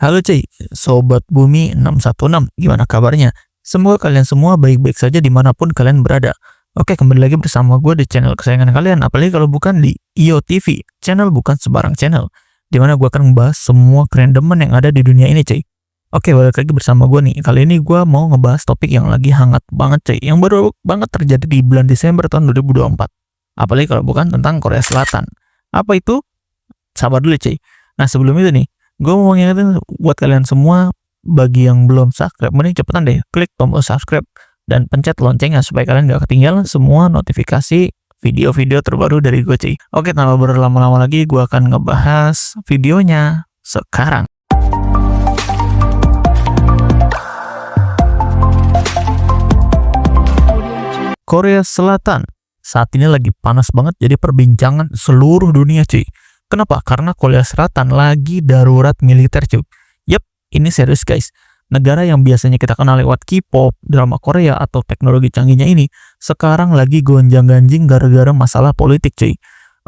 Halo cuy, Sobat Bumi 616, gimana kabarnya? Semoga kalian semua baik-baik saja dimanapun kalian berada. Oke, kembali lagi bersama gue di channel kesayangan kalian, apalagi kalau bukan di IO TV, channel bukan sembarang channel, dimana gue akan membahas semua kerandoman yang ada di dunia ini cuy. Oke, balik lagi bersama gue nih. Kali ini gue mau ngebahas topik yang lagi hangat banget cuy, yang baru banget terjadi di bulan Desember tahun 2024. Apalagi kalau bukan tentang Korea Selatan. Apa itu? Sabar dulu cuy. Nah, sebelum itu nih, gue mau ngingetin buat kalian semua, bagi yang belum subscribe, mending cepetan deh klik tombol subscribe dan pencet loncengnya supaya kalian gak ketinggalan semua notifikasi video-video terbaru dari gue cuy. Oke, tanpa berlama-lama lagi, gue akan ngebahas videonya sekarang. Korea Selatan saat ini lagi panas banget jadi perbincangan seluruh dunia cuy. Kenapa? Karena Korea Selatan lagi darurat militer cuy. Yep, ini serius guys. Negara yang biasanya kita kenal lewat K-pop, drama Korea, atau teknologi canggihnya ini sekarang lagi gonjang-ganjing gara-gara masalah politik cuy.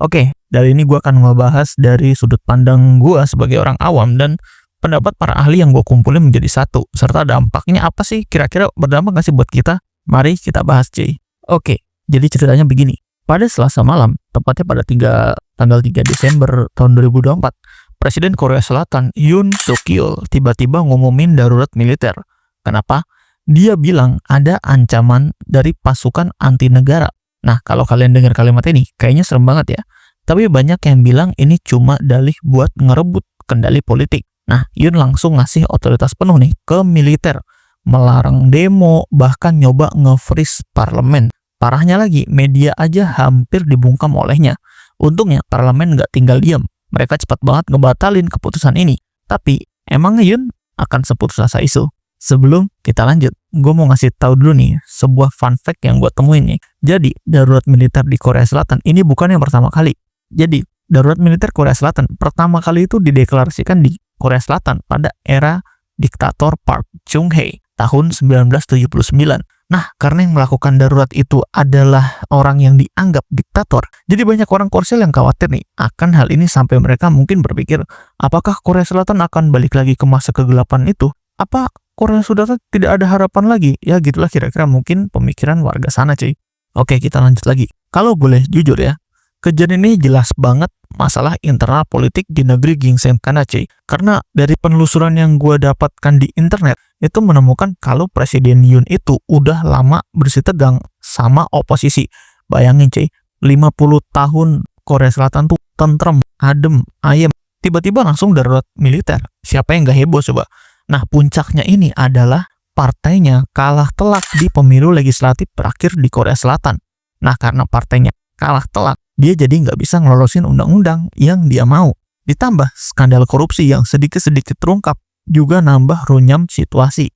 Oke, dari ini gue akan ngebahas dari sudut pandang gue sebagai orang awam dan pendapat para ahli yang gue kumpulin menjadi satu. Serta dampaknya apa sih? Kira-kira berdampak gak sih buat kita? Mari kita bahas cuy. Oke, jadi ceritanya begini. Pada Selasa malam, tepatnya pada tanggal 3 Desember tahun 2024, Presiden Korea Selatan Yoon Suk Yeol tiba-tiba ngumumin darurat militer. Kenapa? Dia bilang ada ancaman dari pasukan anti negara. Nah, kalau kalian dengar kalimat ini, kayaknya serem banget ya. Tapi banyak yang bilang ini cuma dalih buat ngerebut kendali politik. Nah, Yoon langsung ngasih otoritas penuh nih ke militer, melarang demo, bahkan nyoba nge-freeze parlemen. Parahnya lagi, media aja hampir dibungkam olehnya. Untungnya parlemen nggak tinggal diam. Mereka cepat banget ngebatalin keputusan ini. Tapi emang Yoon akan seputus asa isu? Sebelum kita lanjut, gue mau ngasih tahu dulu nih sebuah fun fact yang gue temuin nih. Jadi darurat militer di Korea Selatan ini bukan yang pertama kali. Jadi darurat militer Korea Selatan pertama kali itu dideklarasikan di Korea Selatan pada era diktator Park Chung-hee tahun 1979. Nah, karena yang melakukan darurat itu adalah orang yang dianggap diktator, jadi banyak orang Korsel yang khawatir nih akan hal ini sampai mereka mungkin berpikir, apakah Korea Selatan akan balik lagi ke masa kegelapan itu? Apa Korea Selatan tidak ada harapan lagi? Ya gitulah kira-kira mungkin pemikiran warga sana cuy. Oke, kita lanjut lagi. Kalau boleh jujur ya, kejadian ini jelas banget masalah internal politik di negeri Ginseng Kana cuy. Karena dari penelusuran yang gue dapatkan di internet, itu menemukan kalau Presiden Yoon itu udah lama bersitegang sama oposisi. Bayangin cuy, 50 tahun Korea Selatan tuh tentrem, adem, ayem. Tiba-tiba langsung darurat militer. Siapa yang gak heboh coba? Nah, puncaknya ini adalah partainya kalah telak di pemilu legislatif terakhir di Korea Selatan. Nah, karena partainya kalah telak, dia jadi nggak bisa ngelolosin undang-undang yang dia mau. Ditambah skandal korupsi yang sedikit-sedikit terungkap juga nambah runyam situasi.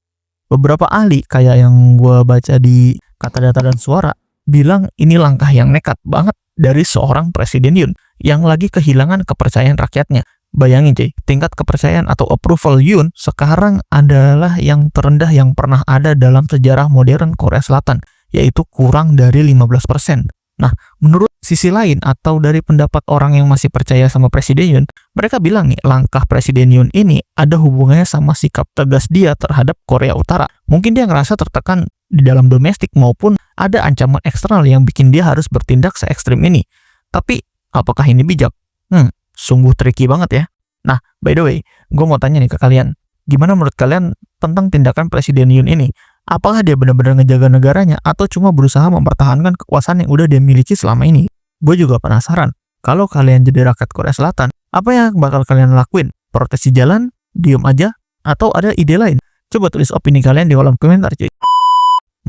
Beberapa ahli kayak yang gue baca di Kata Data dan Suara bilang ini langkah yang nekat banget dari seorang Presiden Yoon yang lagi kehilangan kepercayaan rakyatnya. Bayangin cuy, tingkat kepercayaan atau approval Yoon sekarang adalah yang terendah yang pernah ada dalam sejarah modern Korea Selatan, yaitu kurang dari 15%. Nah, menurut sisi lain atau dari pendapat orang yang masih percaya sama Presiden Yoon, mereka bilang nih langkah Presiden Yoon ini ada hubungannya sama sikap tegas dia terhadap Korea Utara. Mungkin dia ngerasa tertekan di dalam domestik maupun ada ancaman eksternal yang bikin dia harus bertindak se-ekstrim ini. Tapi, apakah ini bijak? Sungguh tricky banget ya. Nah, by the way, gue mau tanya nih ke kalian, gimana menurut kalian tentang tindakan Presiden Yoon ini? Apakah dia benar-benar ngejaga negaranya atau cuma berusaha mempertahankan kekuasaan yang udah dia miliki selama ini? Gue juga penasaran. Kalau kalian jadi rakyat Korea Selatan, apa yang bakal kalian lakuin? Protes di jalan? Diem aja? Atau ada ide lain? Coba tulis opini kalian di kolom komentar cuy.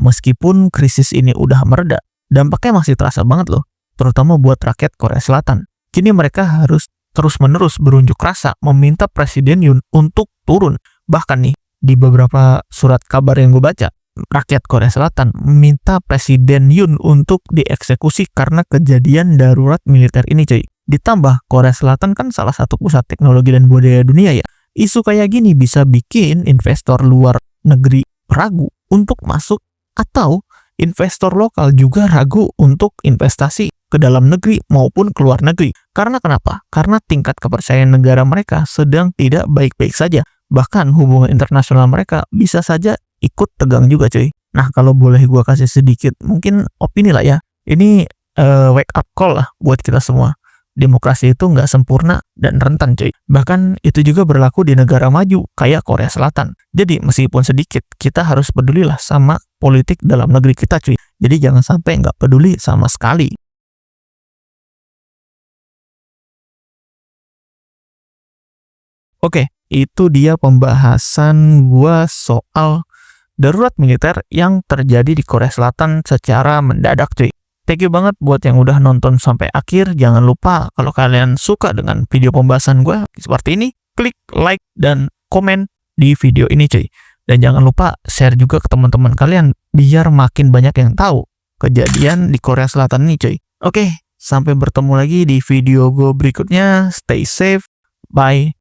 Meskipun krisis ini udah mereda, dampaknya masih terasa banget loh, terutama buat rakyat Korea Selatan. Kini mereka harus terus-menerus berunjuk rasa meminta Presiden Yoon untuk turun. Bahkan nih, di beberapa surat kabar yang gue baca, rakyat Korea Selatan meminta Presiden Yoon untuk dieksekusi karena kejadian darurat militer ini cuy. Ditambah Korea Selatan kan salah satu pusat teknologi dan budaya dunia ya. Isu kayak gini bisa bikin investor luar negeri ragu untuk masuk atau investor lokal juga ragu untuk investasi ke dalam negeri maupun ke luar negeri. Karena kenapa? Karena tingkat kepercayaan negara mereka sedang tidak baik-baik saja. Bahkan hubungan internasional mereka bisa saja ikut tegang juga cuy. Nah kalau boleh gua kasih sedikit mungkin opini lah ya. Ini wake up call lah buat kita semua. Demokrasi itu nggak sempurna dan rentan cuy. Bahkan itu juga berlaku di negara maju kayak Korea Selatan. Jadi meskipun sedikit, kita harus pedulilah sama politik dalam negeri kita cuy. Jadi jangan sampai nggak peduli sama sekali. Oke, itu dia pembahasan gua soal darurat militer yang terjadi di Korea Selatan secara mendadak cuy. Thank you banget buat yang udah nonton sampai akhir. Jangan lupa kalau kalian suka dengan video pembahasan gue seperti ini, klik like dan komen di video ini cuy. Dan jangan lupa share juga ke teman-teman kalian biar makin banyak yang tahu kejadian di Korea Selatan ini cuy. Oke, sampai bertemu lagi di video gue berikutnya. Stay safe. Bye.